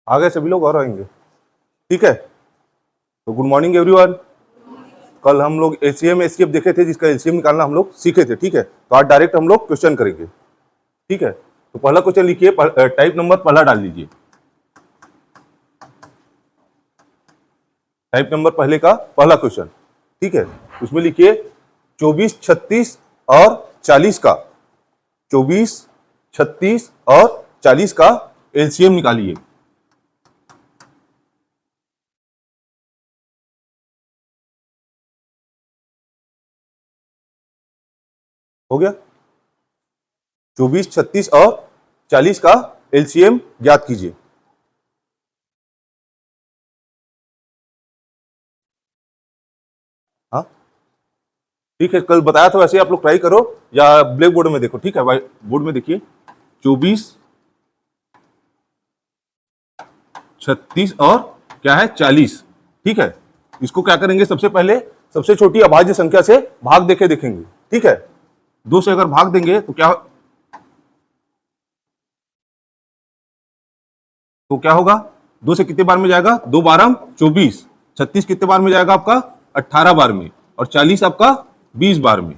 आ गए सभी लोग और आएंगे? ठीक है, तो गुड मॉर्निंग एवरीवन। कल हम लोग एसीएम एसकेप देखे थे, जिसका एलसीएम निकालना हम लोग सीखे थे। ठीक है, तो आज डायरेक्ट हम लोग क्वेश्चन करेंगे। ठीक है, तो पहला क्वेश्चन लिखिए, टाइप नंबर पहला डाल दीजिए। टाइप नंबर पहले का पहला क्वेश्चन। ठीक है, उसमें लिखिए 24, 36 और 40 का 24, 36 और 40 का एलसीएम निकालिए। हो गया? 24, 36 और 40 का एलसीएम ज्ञात कीजिए। हाँ ठीक है, कल बताया था वैसे आप लोग ट्राई करो या ब्लैक बोर्ड में देखो। ठीक है, व्हाइट बोर्ड में देखिए 24, 36 और क्या है 40। ठीक है, इसको क्या करेंगे, सबसे पहले सबसे छोटी अभाज्य संख्या से भाग देके देखेंगे। ठीक है, 2 से अगर भाग देंगे तो क्या होगा, 2 से कितने बार में जाएगा, 2 12 24। 36 कितने बार में जाएगा आपका, 18 बार में। और 40 आपका 20 बार में।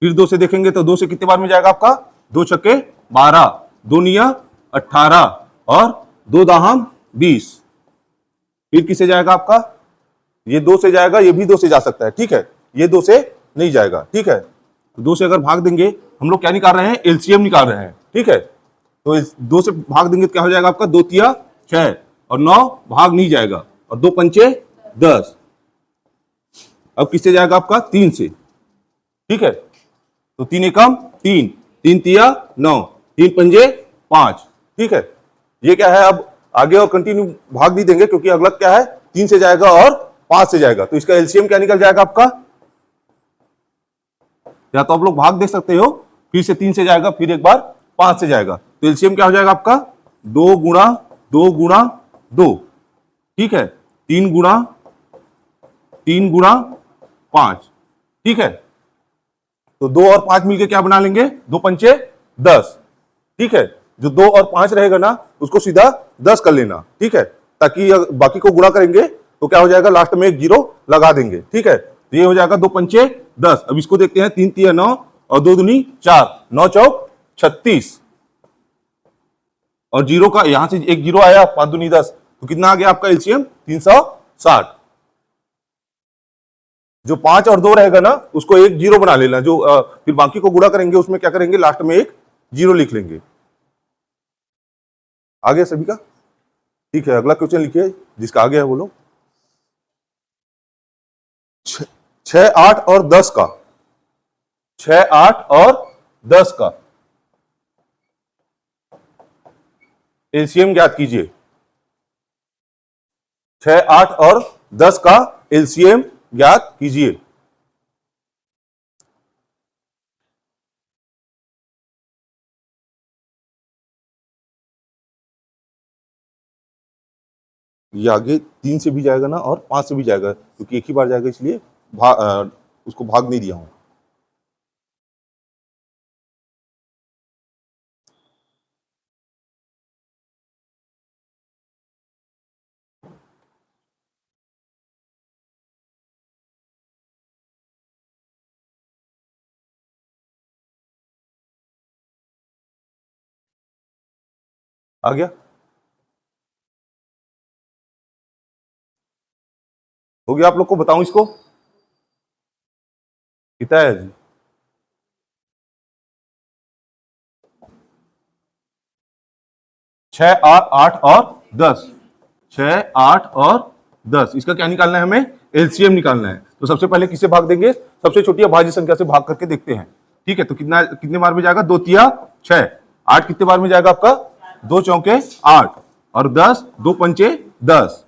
फिर 2 से देखेंगे तो 2 से कितने बार में जाएगा आपका, 2 छक्के 12, 2 निया 18 और 2 दाहम 20। फिर किससे जाएगा आपका, ये 2 से जाएगा, ये भी 2 से जा सकता है। ठीक है, ये 2 से नहीं जाएगा। ठीक है, तो 2 से अगर भाग देंगे, हम लोग क्या निकाल रहे हैं, एलसीएम निकाल रहे हैं। ठीक है, तो 2 से भाग देंगे तो क्या हो जाएगा आपका, 2 तिया 6 और 9 भाग नहीं जाएगा और 2 पंचे 10। अब किससे जाएगा आपका, 3 से। ठीक है, तो 3 एकम 3, 3 तिया 9, 3 पंजे 5। ठीक है, ये क्या है, अब आगे और कंटिन्यू भाग नहीं देंगे क्योंकि अगला क्या है, 3 से जाएगा और 5 से जाएगा। तो इसका एलसीएम क्या निकल जाएगा आपका, या तो आप लोग भाग दे सकते हो, फिर से 3 से जाएगा, फिर एक बार 5 से जाएगा। तो एलसीएम क्या हो जाएगा आपका, 2 गुणा 2 गुणा 2। ठीक है, 3 गुणा 3 गुणा 5। ठीक है, तो 2 और 5 मिलके क्या बना लेंगे, 2 पंचे 10। ठीक है, जो 2 और 5 रहेगा ना, उसको सीधा 10 कर लेना। ठीक है, ताकि बाकी को गुणा करेंगे तो क्या हो जाएगा, लास्ट में एक 0 लगा देंगे। ठीक है, तो ये हो जाएगा 2 पंचे 10। अब इसको देखते हैं, 3 तिया 9 और 2 दूनी 4, 9 चौक 36 और 0 का यहां से एक 0 आया, 5 दूनी 10, तो कितना आ गया आपका एलसीएम, 360। जो 5 और 2 रहेगा ना, उसको एक 0 बना लेना। जो फिर बाकी को गुणा करेंगे, उसमें क्या करेंगे, लास्ट में एक 0 लिख लेंगे। आ गया सभी का? ठीक है, अगला क्वेश्चन लिखिए, जिसका आगे है वो लोग। 6, 8 और 10 का 6, 8 और 10 का एलसीएम ज्ञात कीजिए। 6, 8 और 10 का एलसीएम ज्ञात कीजिए। ये आगे 3 से भी जाएगा ना और 5 से भी जाएगा, क्योंकि एक ही बार जाएगा, इसलिए उसको भाग नहीं दिया हूं। आ गया? हो गया? आप लोग को बताऊं इसको कितना है जी? 6, 8 और 10। 6, 8 और 10, इसका क्या निकालना है हमें, एलसीएम निकालना है। तो सबसे पहले किससे भाग देंगे, सबसे छोटी अभाज्य संख्या से भाग करके देखते हैं। ठीक है, तो कितने बार में जाएगा, 2 तिया 6। 8 कितने बार में जाएगा आपका, 2 चौके 8 और 10, 2 पंचे 10।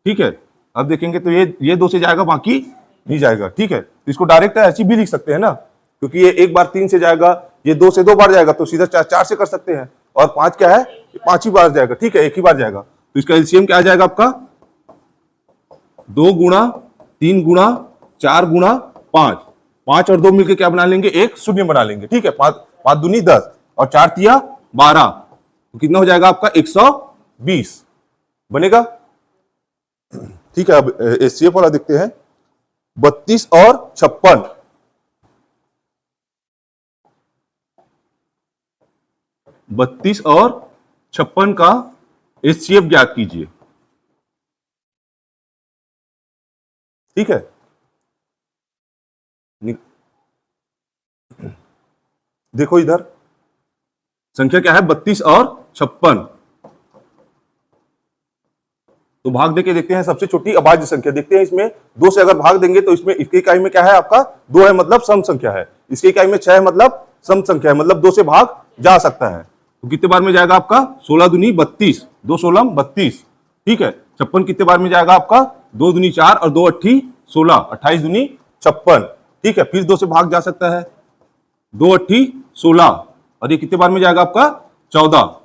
ठीक है, अब देखेंगे तो ये 2 से जाएगा, बाकी नहीं जाएगा। ठीक है, तो इसको डायरेक्ट ऐसी भी लिख सकते हैं ना, क्योंकि ये एक बार 3 से जाएगा, ये 2 से 2 बार जाएगा, तो सीधा 4 से कर सकते हैं। और 5 क्या है, 5 ही बार जाएगा। ठीक है, एक ही बार जाएगा, तो इसका एलसीएम क्या आ जाएगा आपका, 2 गुणा 3 गुणा 4 गुणा 5। 5 और 2 मिलकर क्या बना लेंगे, एक शून्य बना लेंगे। ठीक है, 5 दूनी 10 और 4 तिया 12 तो कितना हो जाएगा आपका 120 बनेगा। ठीक है, अब एचसीएफ वाला देखते हैं। 32 और 56, 32 और 56 का एचसीएफ ज्ञात कीजिए। ठीक है, देखो इधर संख्या क्या है, 32 और 56। तो भाग देके देखते हैं, सबसे छोटी अभाज्य संख्या देखते हैं। इसमें 2 से अगर भाग देंगे तो इसमें इसकी इकाई में क्या है आपका 2 है, मतलब सम संख्या है। इसकी इकाई में 6 है, मतलब सम संख्या है, मतलब 2 से भाग जा सकता है। तो कितने बार में जाएगा आपका 16 दूनी 32, 2 16 32। ठीक है, 56 कितने बार में जाएगा आपका 2 दूनी 4 और 2 अट्ठी 16, 28 दूनी 56। ठीक है, फिर 2 से भाग जा सकता है, 2 अट्ठी 16 और ये कितने बार में जाएगा आपका 14,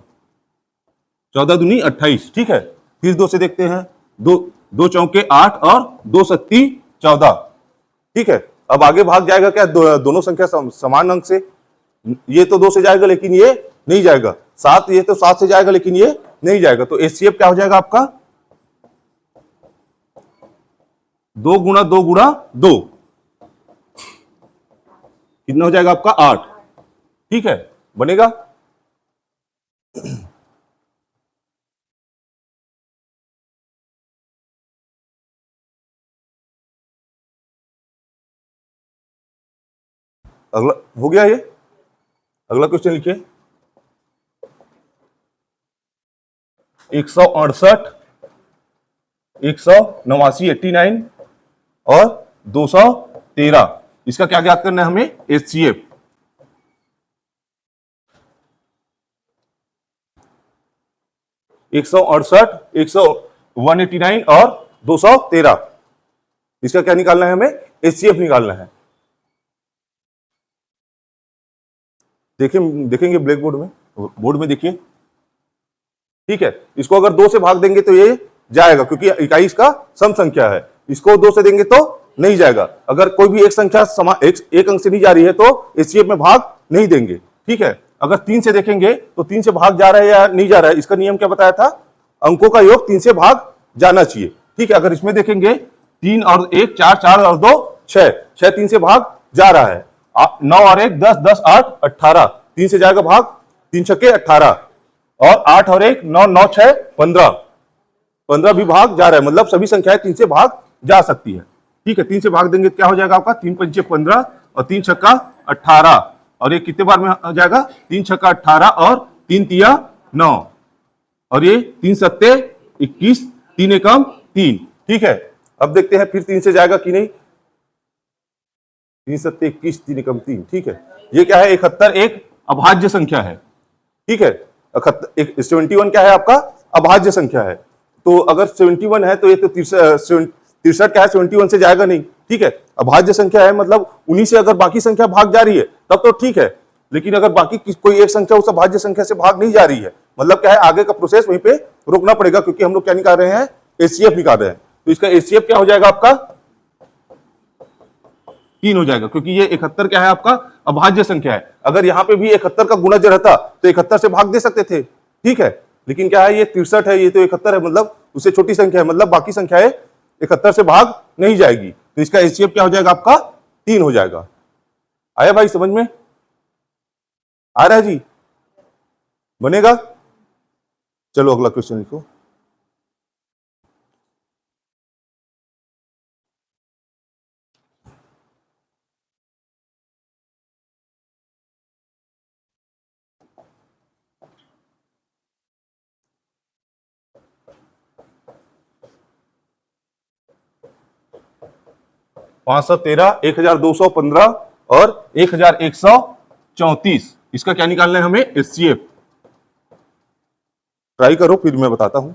14 दूनी 28। ठीक है, फिर 2 से देखते हैं, 2 2 चौके 8 और 2 सत्ती 14। ठीक है, अब आगे भाग जाएगा क्या, दोनों संख्या समान अंक से। ये तो 2 से जाएगा लेकिन ये नहीं जाएगा। 7, ये तो 7 से जाएगा लेकिन ये नहीं जाएगा। तो एचसीएफ क्या हो जाएगा आपका 2 गुणा 2 गुणा 2, कितना हो जाएगा आपका 8। ठीक है, बनेगा। अगला हो गया ये। अगला क्वेश्चन लिखिए, 168, 189 89 और 213, इसका क्या ज्ञात करना है हमें, एचसीएफ। एक सौ अड़सठ, 189 और 213, इसका क्या निकालना है हमें, एचसीएफ निकालना है। देखेंगे ब्लैक बोर्ड में, बोर्ड में देखिए। ठीक है, इसको अगर 2 से भाग देंगे तो ये जाएगा, क्योंकि इकाई इसका सम संख्या है। इसको 2 से देंगे तो नहीं जाएगा। अगर कोई भी एक संख्या एक अंक से नहीं जा रही है तो एचसीएफ में भाग नहीं देंगे। ठीक है, अगर 3 से देखेंगे तो 3 से भाग जा रहा है या नहीं जा रहा है, इसका नियम क्या बताया था, अंकों का योग 3 से भाग जाना चाहिए। ठीक है, अगर इसमें देखेंगे 3 और 1 4, 4 और 2 6, 6 3 से भाग जा रहा है। 9 और 1 10, 10 8 18, 3 से जाएगा भाग, 3 छक्के 18 और 8 और 1 9, 9 6 15, 15 भी भाग जा रहा है, मतलब सभी संख्याएं 3 से भाग जा सकती है। ठीक है, 3 से भाग देंगे क्या हो जाएगा आपका 3 पंचे 15 और 3 छक्का 18, और ये कितने बार में आ जाएगा 3 छक्का 18 और 3 तिया 9 और ये 3 सत्ते 21, 3 एकम 3। ठीक है, अब देखते हैं फिर 3 से जाएगा कि नहीं। 3 सत्ते 21, 3 एकम 3। ठीक है, ये क्या है 71 एक अभाज्य संख्या है। ठीक है, 71 क्या है आपका अभाज्य संख्या है। तो अगर 71 है तो ये तो 63 क्या है 71 से जाएगा नहीं। ठीक है, अभाज्य संख्या है, मतलब उन्हीं से अगर बाकी संख्या भाग जा रही है तब तो ठीक है, लेकिन अगर बाकी कोई एक संख्या उस अभाज्य संख्या से भाग नहीं जा रही है, मतलब क्या है आगे का प्रोसेस वहीं पे रोकना पड़ेगा, क्योंकि हम लोग क्या निकाल रहे हैं, एचसीएफ निकाल रहे हैं। तो इसका एचसीएफ क्या हो जाएगा आपका 3 हो जाएगा, क्योंकि ये 71 क्या है आपका अभाज्य संख्या है। अगर यहां पे भी 71 का गुणज रहता तो 71 से भाग दे सकते थे। ठीक है, लेकिन क्या है ये 63 है, ये तो 71 है, मतलब उससे छोटी संख्या है, मतलब बाकी संख्याएं 71 से भाग नहीं जाएगी। तो इसका एचसीएफ क्या हो जाएगा आपका 3 हो जाएगा। आया भाई समझ में आ रहा है जी, बनेगा। चलो अगला क्वेश्चन लिखो। पांच सौ 13, 1215 और 1134, इसका क्या निकालना है हमें एचसीएफ। ट्राई करो फिर मैं बताता हूं।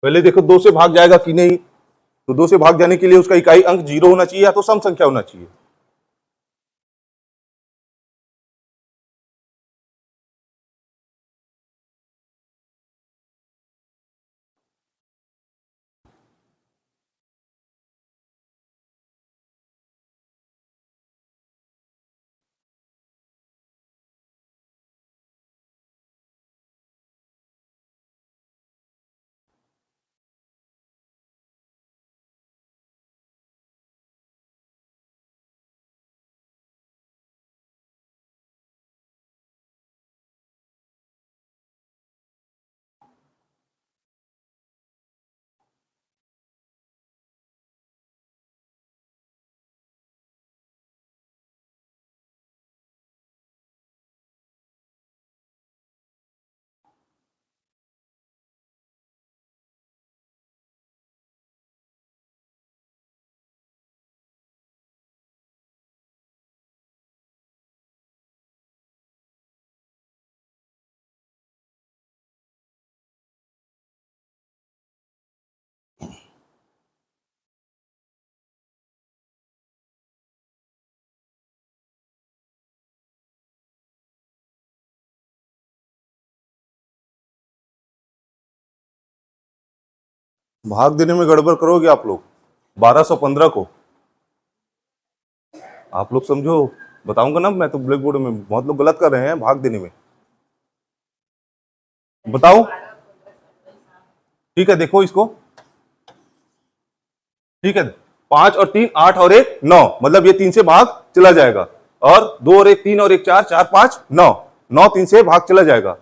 पहले देखो 2 से भाग जाएगा कि नहीं। तो 2 से भाग जाने के लिए उसका इकाई अंक 0 होना चाहिए या तो सम संख्या होना चाहिए। भाग देने में गड़बड़ करोगे आप लोग 1215 को। आप लोग समझो, बताऊंगा ना मैं तो ब्लैक बोर्ड में। बहुत लोग गलत कर रहे हैं भाग देने में। बताओ, ठीक है, देखो इसको, ठीक है। 5 और 3 8 और 1 9, मतलब ये 3 से भाग चला जाएगा। और 2 और 1 3 और 1 4 4 5 9, 9 3 से भाग चला जाएगा।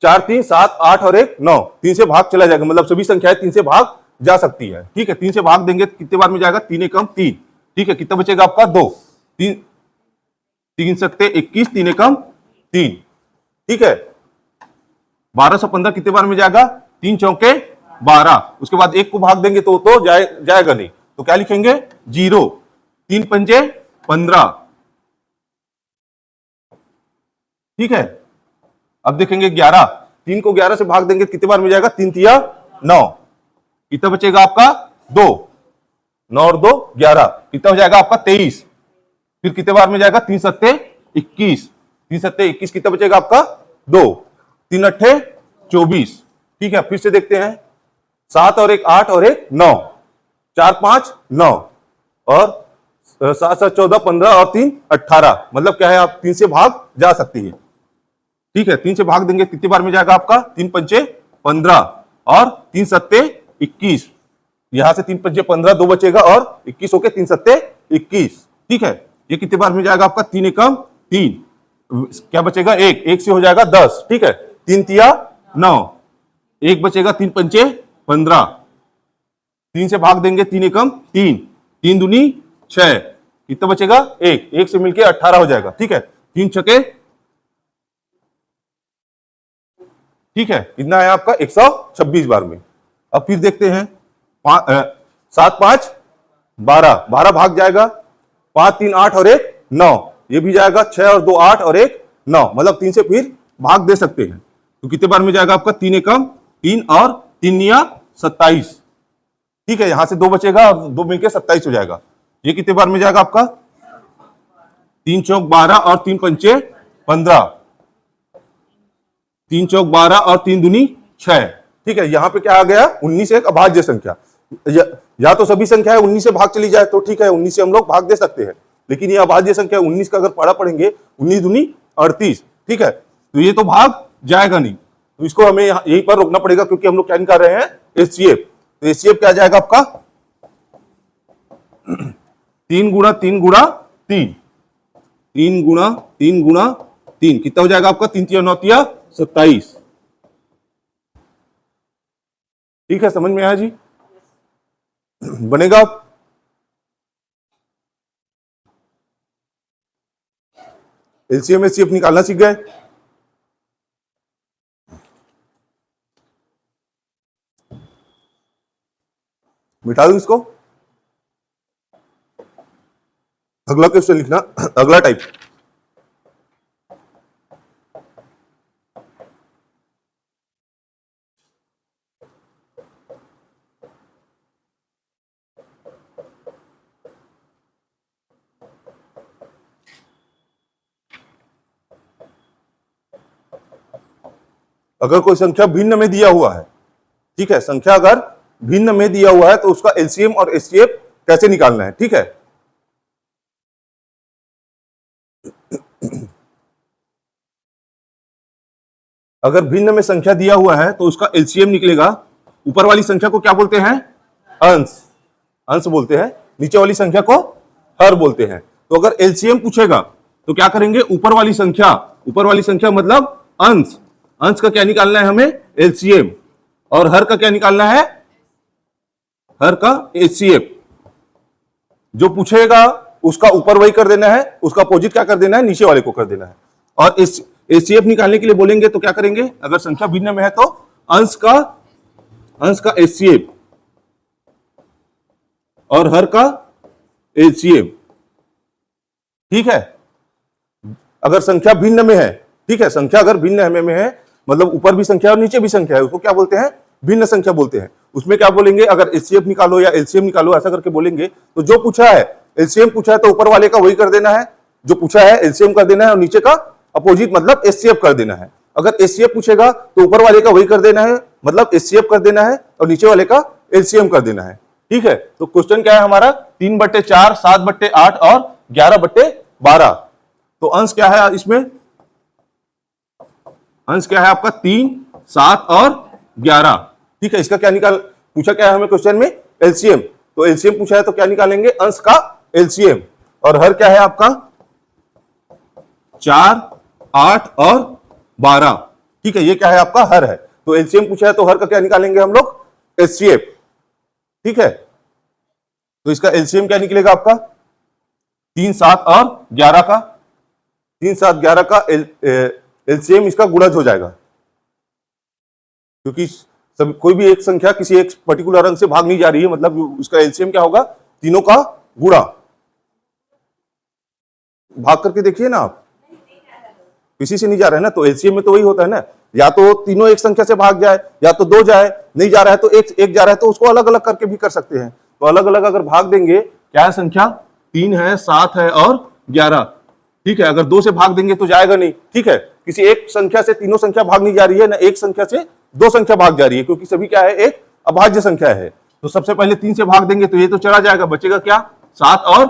4 3 7 8 और 1 9, 3 से भाग चला जाएगा, मतलब सभी संख्याएं 3 से भाग जा सकती है। ठीक है, 3 से भाग देंगे कितने बार में जाएगा? 3 एकम 3। ठीक है, कितना बचेगा आपका? 2। 3 3 सत्ते 21, 3 एकम 3। ठीक है, 1215 कितने बार में जाएगा? 3 चौके 12। उसके बाद 1 को भाग देंगे तो जाएगा नहीं, तो क्या लिखेंगे? 0। 3 पंजे 15। ठीक है, अब देखेंगे 11। 3 को 11 से भाग देंगे कितने बार में जाएगा? 3 तिया 9। कितना बचेगा आपका? 2। 9 और 2 11। कितना हो जाएगा आपका? 23। फिर कितने बार में जाएगा? 3 सत्ते 21। 3 सत्ते 21, कितना बचेगा आपका? 2। 3 अट्ठे 24। ठीक है, फिर से देखते हैं। 7 और 1 8 और 1 9, 4 5 9, और 7 7 14 15 और 3 18, मतलब क्या है? आप 3 से भाग जा सकती है। ठीक है, 3 से भाग देंगे कितनी बार में जाएगा आपका? 3 पंचे 15 और 3 सत्ते 21। यहां से 3 पंचे 15, 2 बचेगा और 21 होके 3 सत्ते 21। ठीक है, ये कितने बार में जाएगा आपका? 3 एकम 3। क्या बचेगा? 1। 1 से हो जाएगा 10। ठीक है, 3 तिया 9, 1 बचेगा। 3 पंचे 15, 3 से भाग देंगे 3 एकम 3, 3 दूनी 6, कितना बचेगा? 1। 1 से मिलके 18 हो जाएगा। ठीक है, 3 छके, ठीक है, कितना है आपका? 126 बार में। अब फिर देखते हैं। 7 5 12, 12 भाग जाएगा। 5 3 8 और 1 9, ये भी जाएगा। 6 और 2 8 और 1 9, मतलब 3 से फिर भाग दे सकते हैं। तो कितने बार में जाएगा आपका? 3 एकम 3 और 3 निया 27। ठीक है, यहां से 2 बचेगा और 2 मिलके 27 हो जाएगा। ये कितने बार में जाएगा आपका? 3 चौक 12 और 3 पंचे 15, 3 चौक 12 और 3 दूनी 6। ठीक है, यहां पे क्या आ गया? 19 एक अभाज्य संख्या। या तो सभी संख्याएं 19 से भाग चली जाए तो ठीक है, 19 से हम लोग भाग दे सकते हैं। लेकिन ये अभाज्य संख्या 19 का अगर पढ़ा पढ़ेंगे, 19 दूनी 38। ठीक है, तो ये तो भाग जाएगा नहीं, तो इसको हमें यहीं पर रोकना पड़ेगा, क्योंकि हम लोग क्या निकाल रहे हैं? एचसीएफ। तो एचसीएफ क्या जाएगा आपका? 3 गुणा 3 गुणा 3, 3 गुणा 3 गुणा 3, कितना हो जाएगा आपका? 3 तिया 9 तिया 27। ठीक है, समझ में आया जी? बनेगा? एलसीएम एचसीएफ निकालना सीख गए? मिटा दूं इसको? अगला क्वेश्चन लिखना, अगला टाइप। अगर कोई संख्या भिन्न में दिया हुआ है, ठीक है, संख्या अगर भिन्न में दिया हुआ है तो उसका एलसीएम और एचसीएफ कैसे निकालना है? ठीक है, अगर भिन्न में संख्या दिया हुआ है तो उसका एलसीएम निकलेगा। ऊपर वाली संख्या को क्या बोलते हैं? अंश, अंश बोलते हैं। नीचे वाली संख्या को हर बोलते हैं। तो अगर एलसीएम पूछेगा तो क्या करेंगे? ऊपर वाली संख्या, ऊपर वाली संख्या मतलब अंश, अंश का क्या निकालना है हमें? एलसीएम। और हर का क्या निकालना है? हर का एचसीएफ। जो पूछेगा उसका ऊपर वही कर देना है, उसका अपोजिट क्या कर देना है? नीचे वाले को कर देना है। और एचसीएफ निकालने के लिए बोलेंगे तो क्या करेंगे? अगर संख्या भिन्न में है तो अंश का एचसीएफ और हर का एचसीएफ। ठीक है, अगर संख्या भिन्न में है, ठीक है, संख्या अगर भिन्न में है मतलब ऊपर भी संख्या और नीचे भी संख्या है, उसको क्या बोलते हैं? भिन्न संख्या बोलते हैं। उसमें क्या बोलेंगे? अगर एचसीएफ निकालो या एलसीएम निकालो ऐसा करके बोलेंगे तो जो पूछा है एलसीएम पूछा है तो ऊपर वाले का वही कर देना है, जो पूछा है एलसीएम कर देना है, और नीचे का अपोजिट मतलब एचसीएफ कर देना है। अगर एचसीएफ पूछेगा तो ऊपर वाले का वही कर देना है, मतलब एचसीएफ कर देना है, और नीचे वाले का एलसीएम कर देना है। ठीक है, तो क्वेश्चन क्या है हमारा, 3/4, 7/8 और 11/12। तो अंश क्या है इसमें, अंश क्या है आपका 3, 7 और 11। ठीक है, इसका क्या निकाल पूछा क्या है हमें क्वेश्चन में, एलसीएम। तो एलसीएम पूछा है तो क्या निकालेंगे, अंश का एलसीएम। और हर क्या है आपका 4, 8 और 12। ठीक है, ये क्या है आपका हर है। तो एलसीएम पूछा है तो हर का क्या निकालेंगे हम लोग, एचसीएफ। ठीक है, तो इसका एलसीएम क्या निकलेगा आपका 3, 7 और 11 का, 3, 7, 11 का एलसीएम इसका गुणज हो जाएगा, क्योंकि सब कोई भी एक संख्या किसी एक पर्टिकुलर अंक से भाग नहीं जा रही है, मतलब उसका एलसीएम क्या होगा, तीनों का गुणा। भाग करके देखिए ना आप, किसी से नहीं जा रहा है ना, तो एलसीएम में तो वही होता है ना, या तो तीनों एक संख्या से भाग जाए या तो दो जाए, नहीं जा रहा है तो एक जा रहा है तो उसको अलग अलग करके भी कर सकते हैं। तो अलग अलग अगर भाग देंगे, क्या है संख्या 3 है, 7 है और 11। ठीक है, अगर 2 से भाग देंगे तो जाएगा नहीं। ठीक है, किसी एक संख्या से तीनों संख्या भाग नहीं जा रही है ना, एक संख्या से 2 संख्या भाग जा रही है, क्योंकि सभी क्या है, एक अभाज्य संख्या है। तो सबसे पहले 3 से भाग देंगे तो ये तो चला जाएगा, बचेगा क्या 7 और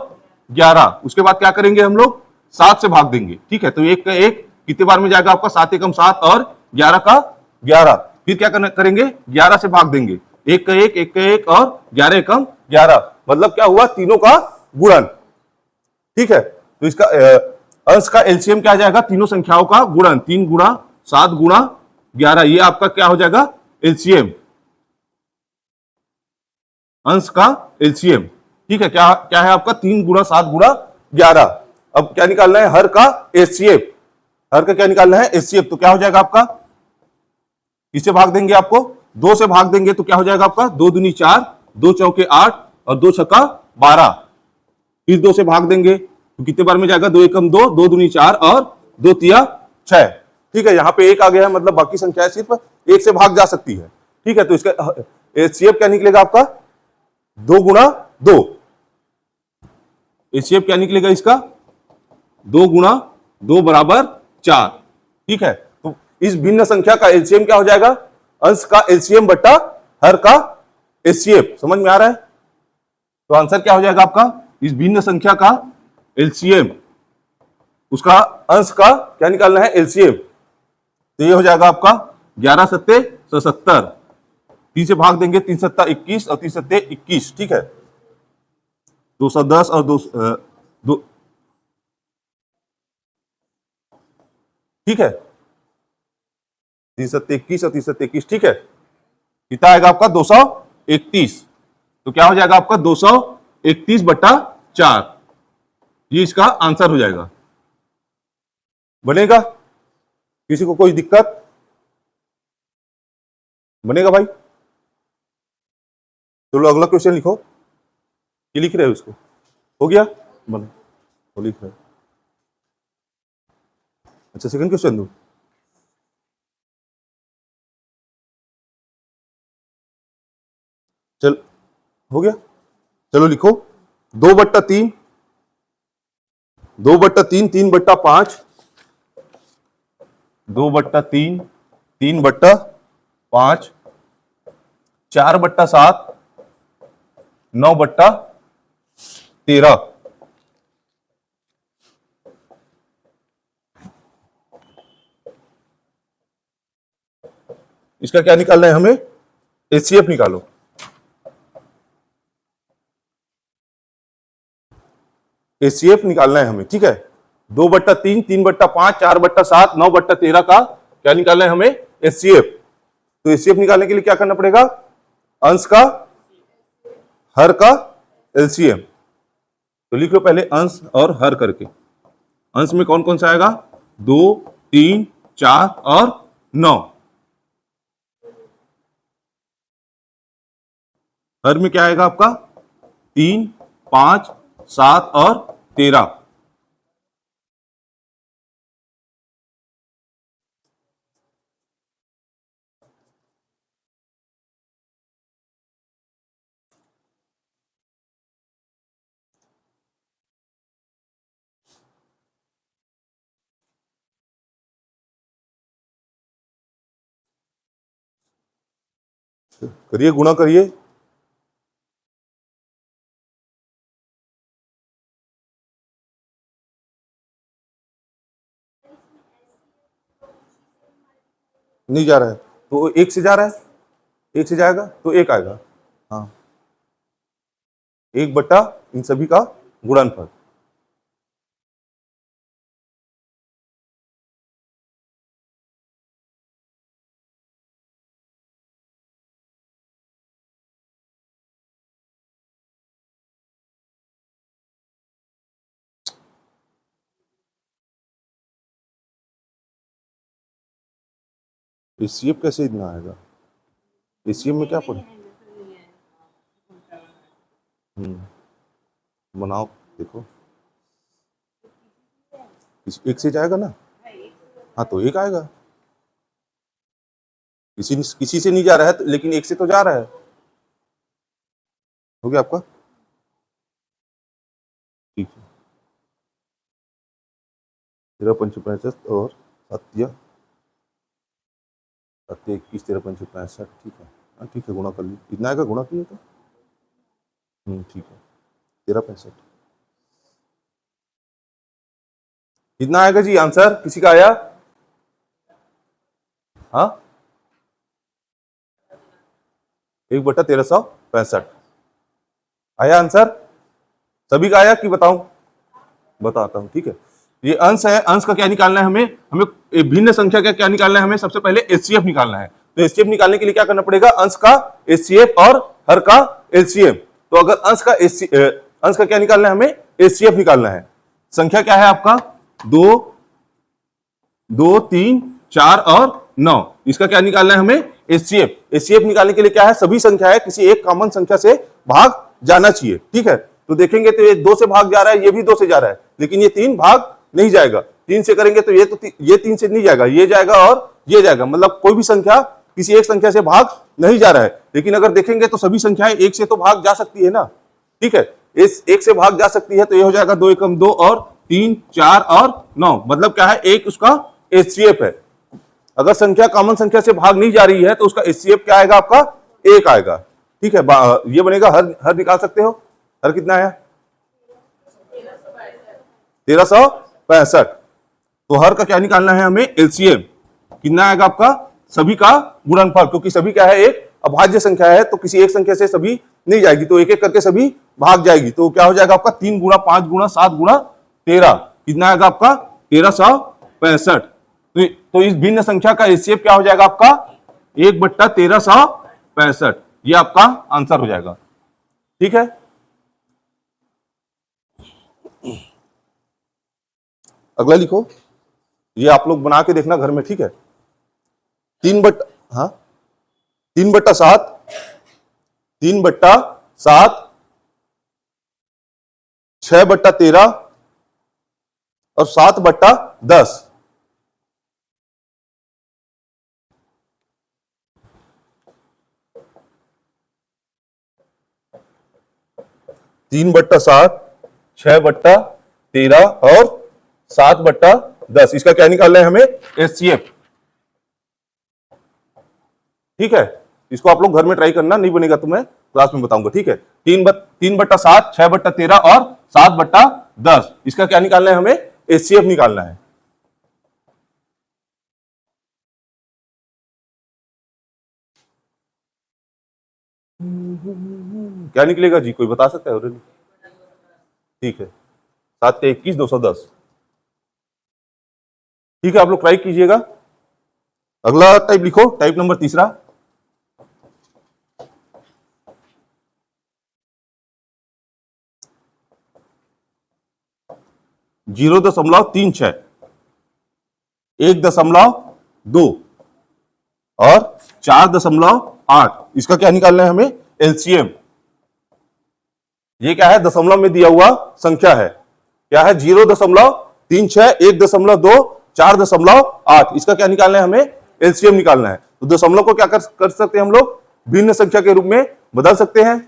11। उसके बाद क्या करेंगे हम लोग, 7 से भाग देंगे। ठीक है, तो एक का एक कितने बार में जाएगा आपका, 7 एकम 7 और 11 का 11। फिर क्या करेंगे, 11 से भाग देंगे, एक का एक और 11 एकम 11, मतलब क्या हुआ, तीनों का गुणन। ठीक है, तो इसका अंश का एलसीएम क्या आ जाएगा, तीनों संख्याओं का गुणन, 3 गुणा 7 गुणा 11, ये आपका क्या हो जाएगा एलसीएम, अंश का एलसीएम। ठीक है, क्या क्या है आपका 3 गुणा 7 गुणा 11। अब क्या निकालना है, हर का एचसीएफ, हर का क्या निकालना है एचसीएफ। तो क्या हो जाएगा आपका, किससे भाग देंगे, आपको 2 से भाग देंगे तो क्या हो जाएगा आपका, 2 दूनी 4, 2 चौके 8 और 2 छक्का 12। फिर 2 से भाग देंगे तो कितने बार में जाएगा, 2 एकम 2, 2 दूनी 4 और 2 तिया 6। ठीक है, यहां पे एक आ गया है, मतलब बाकी संख्याएं सिर्फ एक से भाग जा सकती है। ठीक है, तो इसका एचसीएफ क्या निकलेगा आपका, 2 गुणा 2। एचसीएफ क्या निकलेगा इसका, 2 गुणा 2 बराबर 4। ठीक है, तो इस भिन्न संख्या का एलसीएम क्या हो जाएगा, अंश का एलसीएम बट्टा हर का एचसीएफ। समझ में आ रहा है, तो आंसर क्या हो जाएगा आपका, इस भिन्न संख्या का एलसीएम, उसका अंश का क्या निकालना है एलसीएम। तो ये हो जाएगा आपका 11 सत्ते 77, 3 से भाग देंगे, 3 सत्ता 21 और 3 सत्ते 21। ठीक है, 210 और 2 ठीक है, 3 सत्ते 21 और 3 सत्ते 21। ठीक है, कितना आएगा आपका 231। तो क्या हो जाएगा आपका 231/4, ये इसका आंसर हो जाएगा। बनेगा, किसी को कोई दिक्कत, बनेगा भाई। चलो अगला क्वेश्चन लिखो, ये लिख रहे हो इसको, हो गया बन, वो लिख रहे हो। अच्छा सेकंड क्वेश्चन दो, चल हो गया, चलो लिखो 2/3, 2/3, 3/5, 2/3, 3/5, 4/7, 9/13। इसका क्या निकालना है हमें, एचसीएफ निकालो। एचसीएफ निकालना है हमें। ठीक है, 2/3, 3/5, 4/7, 9/13 का क्या निकालना है हमें, एचसीएफ। तो एचसीएफ निकालने के लिए क्या करना पड़ेगा, अंश का हर का एलसीएम। तो लिख लो पहले अंश और हर करके। अंश में कौन कौन सा आएगा, 2, 3, 4 और 9। हर में क्या आएगा आपका, 3, 5, 7 और 13। करिए, गुणा करिए, नहीं जा रहा है तो एक से जा रहा है, एक से जाएगा तो एक आएगा। हाँ, एक बट्टा इन सभी का गुणनफल। एचसीएफ कैसे इतना आएगा? एचसीएफ में क्या पढ़े? बनाओ देखो, एक से जाएगा ना। हाँ तो एक आएगा, किसी से नहीं जा रहा है लेकिन एक से तो जा रहा है। हो गया आपका? ठीक है, 13×5 और 7 21, 13×5 ठीक है। हाँ ठीक है, गुणा कर ली, कितना आएगा गुणा किए तो। ठीक है, 13×65 कितना आएगा जी आंसर? किसी का आया? हाँ, 1/1365 आया आंसर? सभी का आया कि बताऊं? बताता हूं, ठीक है। ये अंश है, अंश का क्या निकालना है हमें? हमें भिन्न संख्या का क्या निकालना है? हमें सबसे पहले एचसीएफ निकालना है। तो एचसीएफ निकालने के लिए क्या करना पड़ेगा? अंश का एचसीएफ और हर का एलसीएम। तो अगर अंश का क्या निकालना है हमें? एचसीएफ निकालना है। संख्या क्या है आपका? 2, 2, 3, 4 और 9। इसका क्या निकालना है हमें? एचसीएफ। एचसीएफ निकालने के लिए क्या है? सभी संख्या है किसी एक कॉमन संख्या से भाग जाना चाहिए, ठीक है। तो देखेंगे तो ये 2 से भाग जा रहा है, ये भी 2 से जा रहा है, लेकिन ये 3 भाग नहीं जाएगा। 3 से करेंगे तो ये 3 से नहीं जाएगा, ये जाएगा और ये जाएगा, मतलब कोई भी संख्या किसी एक संख्या से भाग नहीं जा रहा है। लेकिन अगर देखेंगे तो सभी संख्याएं एक से तो भाग जा सकती है ना, ठीक है। इस एक से भाग जा सकती है तो ये हो जाएगा 2 एकम 2 और 3, 4 और 9, मतलब क्या है? एक उसका एचसीएफ है। अगर संख्या कॉमन संख्या से भाग नहीं जा रही है तो उसका एचसीएफ क्या आएगा आपका? 1 आएगा, ठीक है। ये बनेगा हर निकाल सकते हो। हर कितना आया? 1365। तो हर का क्या निकालना है हमें? एलसीएम। कितना आएगा आपका? सभी का गुणनफल, क्योंकि सभी क्या है? एक अभाज्य संख्या है, तो किसी एक संख्या से सभी नहीं जाएगी, तो एक एक करके सभी भाग जाएगी। तो क्या हो जाएगा आपका? 3 गुणा 5 गुणा 7 गुणा 13। कितना आएगा आपका? 1365। तो इस भिन्न संख्या का एचसीएफ क्या हो जाएगा आपका? 1/1365। ये आपका आंसर हो जाएगा, ठीक है। अगला लिखो, ये आप लोग बना के देखना घर में, ठीक है। 3/7, 6/13 और 7/10। 3/7, 6/13 और 7/10। इसका क्या निकालना है हमें? एचसीएफ, ठीक है। इसको आप लोग घर में ट्राई करना, नहीं बनेगा तो मैं क्लास में बताऊंगा, ठीक है। 3/7, 6/13 और 7/10, इसका क्या निकालना है हमें? एचसीएफ निकालना है। क्या निकलेगा जी, कोई बता सकता है? ठीक है, 7×21 210, ठीक है। आप लोग ट्राई कीजिएगा। अगला टाइप लिखो, टाइप नंबर 3। 0.36, 1.2 और 4.8, इसका क्या निकालना है हमें? एलसीएम। ये क्या है? दशमलव में दिया हुआ संख्या है, क्या है? 0.36, 1.2, 4.8, इसका क्या निकालना है हमें? एलसीएम निकालना है। तो दशमलव को क्या कर सकते हैं हम लोग? भिन्न संख्या के रूप में बदल सकते हैं।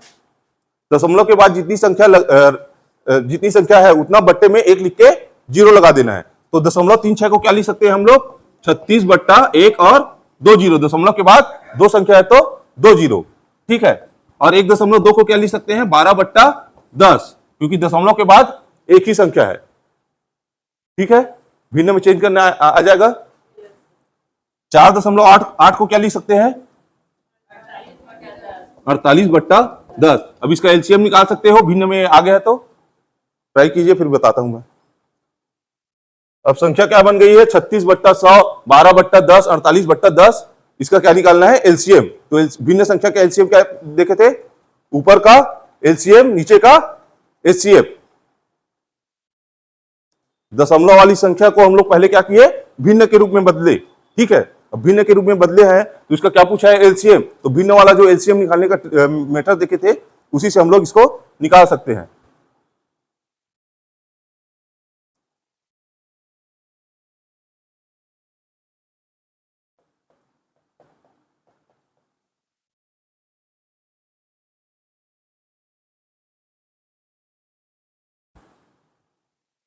दशमलव के बाद जितनी संख्या है उतना बट्टे में 1 लिख के 0 लगा देना है। तो 0.36 को क्या लिख सकते हैं हम लोग? 36/1 और 2 0। दशमलव के बाद 2 संख्या है तो 2 0, ठीक है। और 1.2 को क्या लिख सकते हैं? 12/10, क्योंकि दशमलव के बाद एक ही संख्या है, ठीक है। भिन्न में चेंज करना आ जाएगा। 4.8 को क्या लिख सकते हैं? 48/10। अब इसका एलसीएम निकाल सकते हो, भिन्न में आ गया तो ट्राई कीजिए, फिर बताता हूं मैं। अब संख्या क्या बन गई है? 36/100, 12/10, 48/10। इसका क्या निकालना है? एलसीएम। तो भिन्न संख्या का एलसीएम क्या देखे थे? ऊपर का एलसीएम, नीचे का एचसीएफ। दशमलव वाली संख्या को हम लोग पहले क्या किए? भिन्न के रूप में बदले। ठीक है, अब भिन्न के रूप में बदले हैं तो इसका क्या पूछा है? एलसीएम। तो भिन्न वाला जो एलसीएम निकालने का मेथड देखे थे, उसी से हम लोग इसको निकाल सकते हैं।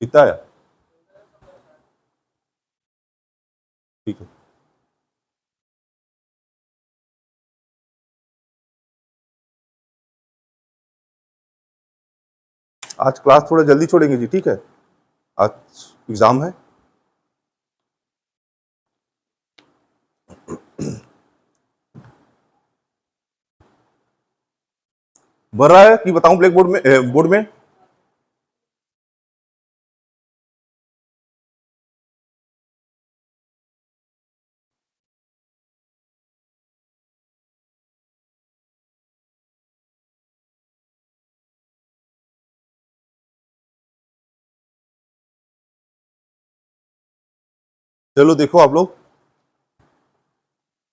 कितना है? ठीक है, आज क्लास थोड़ा जल्दी छोड़ेंगे जी। ठीक है, आज एग्जाम है। बढ़ रहा है कि बताऊं ब्लैक बोर्ड में, बोर्ड में? चलो देखो आप लोग,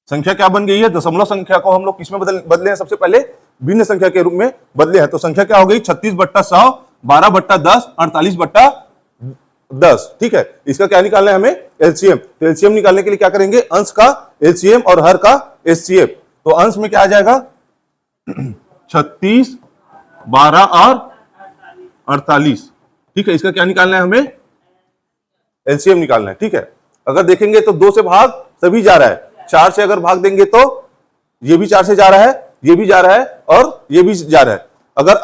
संख्या क्या बन गई है? दशमलव संख्या को हम लोग किसमें बदले हैं? सबसे पहले भिन्न संख्या के रूप में बदले हैं। तो संख्या क्या हो गई? 36/100, 12/10, 48/10। ठीक है, इसका क्या निकालना है हमें? एलसीएम। तो एलसीएम निकालने के लिए क्या करेंगे? अंश का एलसीएम और हर का एचसीएफ। तो अंश में क्या आ जाएगा? 36, 12 और 48। ठीक है, इसका क्या निकालना है हमें? एलसीएम निकालना है। ठीक है, अगर देखेंगे तो 2 से भाग सभी जा रहा है, 4 से अगर भाग देंगे तो ये भी 4 से जा रहा है, ये भी जा रहा है और ये भी जा रहा है। अगर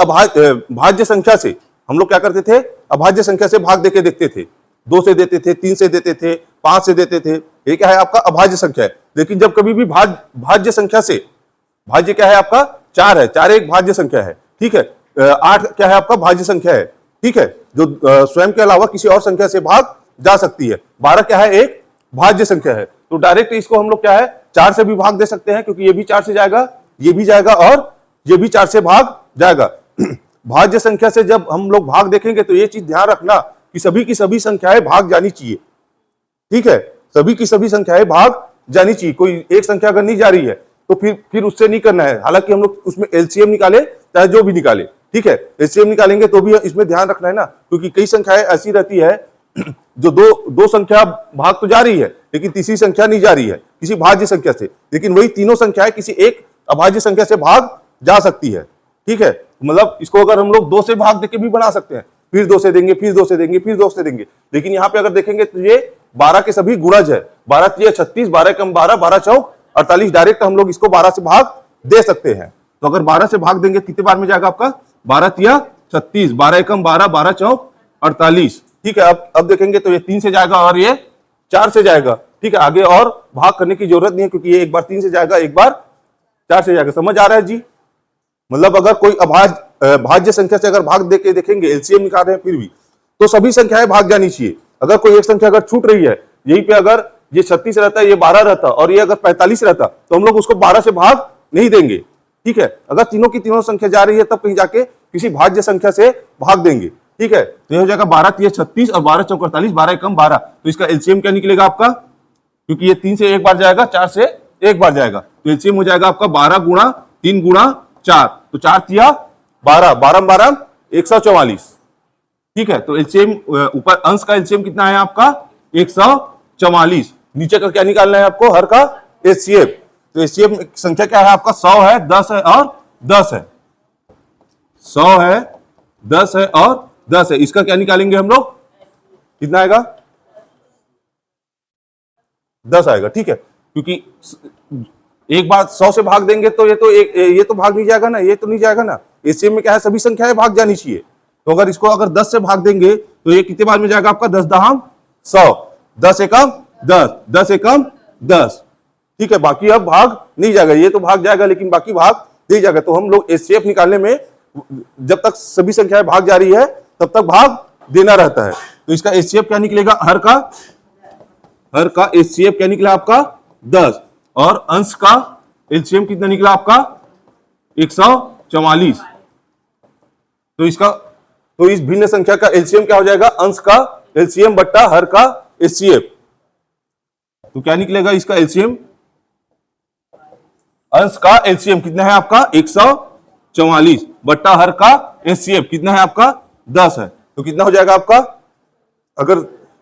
भाज्य संख्या से हम लोग क्या करते थे? अभाज्य संख्या से भाग देके देखते थे। 2 से देते थे, 3 से देते थे, 5 से देते थे। ये क्या है? आपका अभाज्य संख्या है। लेकिन जब कभी भी भाज्य संख्या से, भाज्य क्या है आपका? 4 है, 4 एक भाज्य संख्या है। ठीक है, 8 क्या है आपका? भाज्य संख्या है। ठीक है, जो स्वयं के अलावा किसी और संख्या से भाग जा सकती है। 12 क्या है? एक भाज्य संख्या है। तो डायरेक्ट इसको हम लोग क्या है? 4 से भी भाग दे सकते हैं, क्योंकि ये भी 4 से जाएगा, ये भी जाएगा और ये भी 4 से भाग जाएगा। भाज्य संख्या से जब हम लोग भाग देखेंगे तो ये चीज ध्यान रखना कि सभी की सभी संख्याएं भाग जानी चाहिए। ठीक है, सभी की सभी संख्याएं भाग जानी चाहिए। कोई एक संख्या अगर नहीं जा रही है तो फिर उससे नहीं करना है। हालांकि हम लोग उसमें एलसीएम निकाले चाहे जो भी निकाले। ठीक है, एलसीएम निकालेंगे तो भी इसमें ध्यान रखना है ना, क्योंकि कई संख्याएं ऐसी रहती है जो दो संख्या भाग तो जा रही है, लेकिन तीसरी संख्या नहीं जा रही है किसी भाज्य संख्या से, लेकिन वही तीनों संख्याएं किसी एक अभाज्य संख्या से भाग जा सकती है। ठीक है, मतलब इसको अगर हम लोग 2 से भाग देके भी बना सकते हैं, फिर 2 से देंगे, फिर 2 से देंगे, फिर 2 से देंगे। लेकिन यहाँ पे अगर देखेंगे तो ये 12 के सभी गुणज है। 12 3 36, 12 कम 12, 12 चौक 48। डायरेक्ट हम लोग इसको 12 से भाग दे सकते हैं। तो अगर 12 से भाग देंगे कितने बार में जाएगा आपका? 12 3 36, 12 कम 12, 12 चौक 48। ठीक है, अब देखेंगे तो ये 3 से जाएगा और ये 4 से जाएगा। ठीक है, आगे और भाग करने की जरूरत नहीं है, क्योंकि ये एक बार 3 से जाएगा, एक बार 4 से जाएगा। समझ आ रहा है जी? मतलब अगर कोई भाज्य संख्या से अगर भाग देके देखेंगे, एलसीएम निकाल रहे हैं फिर भी, तो सभी संख्याएं भाग जानी चाहिए। अगर कोई एक संख्या अगर छूट रही है, यहीं पे अगर ये 36 रहता है, ये 12 रहता और ये अगर 45 रहता, तो हम लोग उसको 12 से भाग नहीं देंगे। ठीक है, अगर तीनों की तीनों संख्या जा रही है तब कहीं जाके किसी भाज्य संख्या से भाग देंगे। ठीक है, तो ये हो जाएगा 12 3 36 और 12 चौक 48, 12 कम 12। तो इसका एलसीएम क्या निकलेगा आपका? क्योंकि ये 3 से एक बार जाएगा, 4 से एक बार जाएगा, तो एलसीएम हो जाएगा आपका 12 गुणा 3 गुणा 4। तो 4 तिया 12, 12 12 144। ठीक है, तो एलसीएम ऊपर अंश का एलसीएम कितना है आपका? 144। नीचे का क्या निकालना है आपको? हर का एचसीएफ। तो एचसीएफ संख्या क्या है आपका? 100 है, 10 है और 10 है। 100 है, 10 है और 10 है। इसका क्या निकालेंगे हम लोग? कितना आएगा? 10 आएगा। ठीक है, क्योंकि एक बार 100 से भाग देंगे तो ये तो भाग नहीं जाएगा ना, ये तो नहीं जाएगा ना। एचसीएफ में क्या है? सभी संख्याएं भाग जानी चाहिए। तो अगर इसको अगर 10 से भाग देंगे तो ये कितने बार में जाएगा आपका? 10 दहाम 100, 10 एकम 10, 10 एकम 10। ठीक है, बाकी अब भाग नहीं जाएगा, ये तो भाग जाएगा लेकिन बाकी भाग नहीं जाएगा। तो हम लोग एचसीएफ निकालने में जब तक सभी संख्याएं भाग जा रही है तब तक भाग देना रहता है। तो इसका एचसीएफ क्या निकलेगा, हर का एचसीएफ क्या निकला आपका 10, और अंश का एलसीएम कितना निकला आपका 144। तो इस भिन्न संख्या का एलसीएम क्या हो जाएगा, अंश का एलसीएम बट्टा हर का एचसीएफ। तो क्या निकलेगा इसका एलसीएम, अंश का एलसीएम कितना है आपका 144 बट्टा हर का एचसीएफ कितना है आपका 10 है। तो कितना हो जाएगा आपका, अगर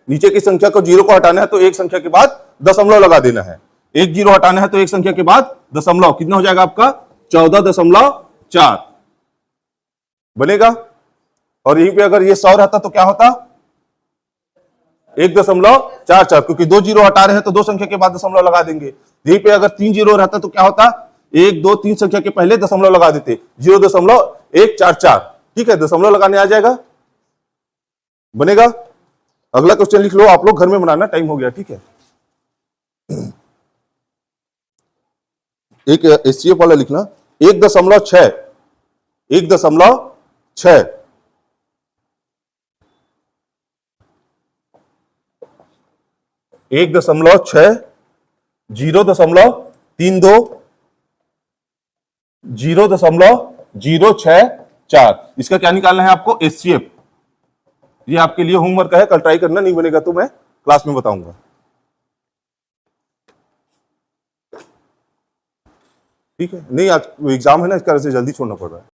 नीचे की संख्या को जीरो को हटाना है तो एक संख्या के बाद दशमलव लगा देना है, एक जीरो हटाना है तो एक संख्या के बाद दशमलव, कितना हो जाएगा आपका 14.4 बनेगा। और यहीं पे अगर ये 100 रहता तो क्या होता 1.44, क्योंकि दो जीरो हटा रहे हैं तो दो संख्या के बाद दशमलव लगा देंगे। यहीं पे अगर 3 जीरो रहता तो क्या होता, 1 2 3 संख्या के पहले दशमलव लगा देते, 0.144। ठीक है, दशमलव लगाने आ जाएगा, बनेगा। अगला क्वेश्चन लिख लो, आप लोग घर में बनाना, टाइम हो गया। ठीक है, एक एचसीएफ वाला लिखना 1.6 1.6 1.6 0.32 0.064। इसका क्या निकालना है आपको, एचसीएफ। ये आपके लिए होमवर्क है, कल ट्राई करना, नहीं बनेगा तो मैं क्लास में बताऊंगा। ठीक है, नहीं आज एग्जाम है ना, इस कारण से जल्दी छोड़ना पड़ रहा है।